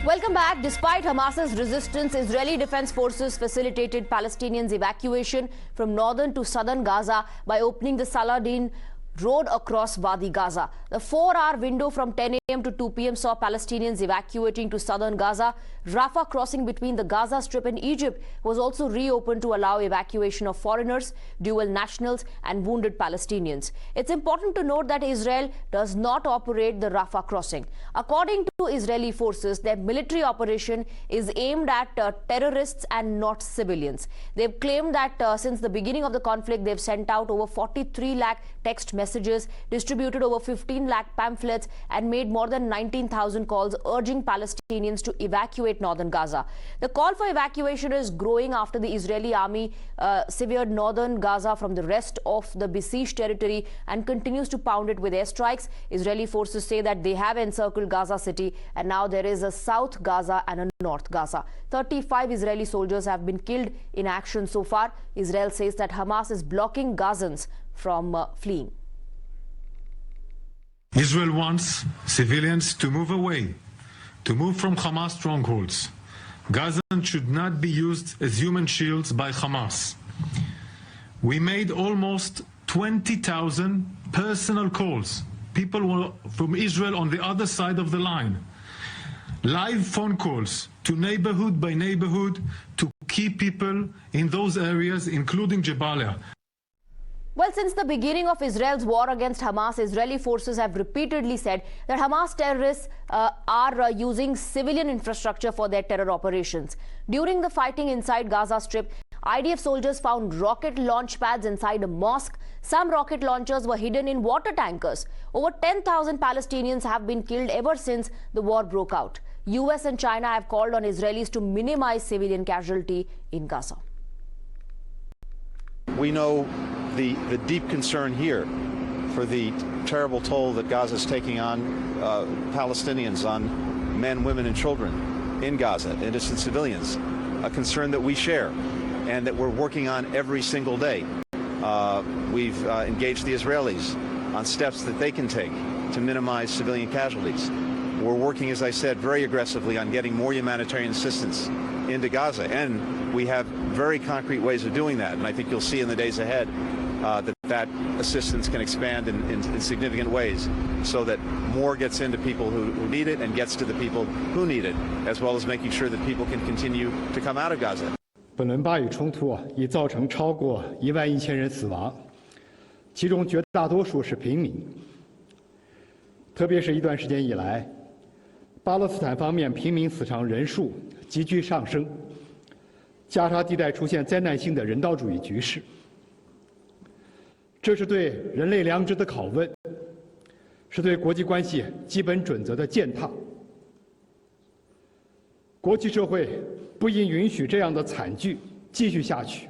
Welcome back. Despite Hamas's resistance, Israeli defense forces facilitated Palestinians' evacuation from northern to southern Gaza by opening the Saladin road across Wadi Gaza. The 4-hour window from 10 a.m. to 2 p.m. saw Palestinians evacuating to southern Gaza. Rafa crossing between the Gaza Strip and Egypt was also reopened to allow evacuation of foreigners, dual nationals and wounded Palestinians. It's important to note that Israel does not operate the Rafa crossing. According to Israeli forces, their military operation is aimed at terrorists and not civilians. They've claimed that since the beginning of the conflict, they've sent out over 43 lakh text messages, distributed over 15 lakh pamphlets and made more than 19,000 calls urging Palestinians to evacuate northern Gaza. The call for evacuation is growing after the Israeli army severed northern Gaza from the rest of the besieged territory and continues to pound it with airstrikes. Israeli forces say that they have encircled Gaza city and now there is a South Gaza and a North Gaza. 35 Israeli soldiers have been killed in action so far. Israel says that Hamas is blocking Gazans from fleeing. Israel wants civilians to move away, to move from Hamas strongholds. Gazans should not be used as human shields by Hamas. We made almost 20,000 personal calls. People were from Israel on the other side of the line. Live phone calls to neighborhood by neighborhood to keep people in those areas, including Jabalia. Well, since the beginning of Israel's war against Hamas, Israeli forces have repeatedly said that Hamas terrorists are using civilian infrastructure for their terror operations. During the fighting inside Gaza Strip, IDF soldiers found rocket launch pads inside a mosque. Some rocket launchers were hidden in water tankers. Over 10,000 Palestinians have been killed ever since the war broke out. US and China have called on Israelis to minimize civilian casualty in Gaza. We know the deep concern here for the terrible toll that Gaza is taking on Palestinians, on men, women, and children in Gaza, innocent civilians, a concern that we share and that we're working on every single day. We've engaged the Israelis on steps that they can take to minimize civilian casualties. We're working, as I said, very aggressively on getting more humanitarian assistance into Gaza, and we have very concrete ways of doing that, and I think you'll see in the days ahead that assistance can expand in significant ways so that more gets into people who need it and gets to the people who need it, as well as making sure that people can continue to come out of Gaza. 本轮巴以冲突已造成超过11000人死亡，其中绝大多数是平民。特别是一段时间以来，巴勒斯坦方面平民死伤人数急剧上升，加沙地带出现灾难性的人道主义局势。这是对人类良知的拷问，是对国际关系基本准则的践踏。国际社会不应允许这样的惨剧继续下去。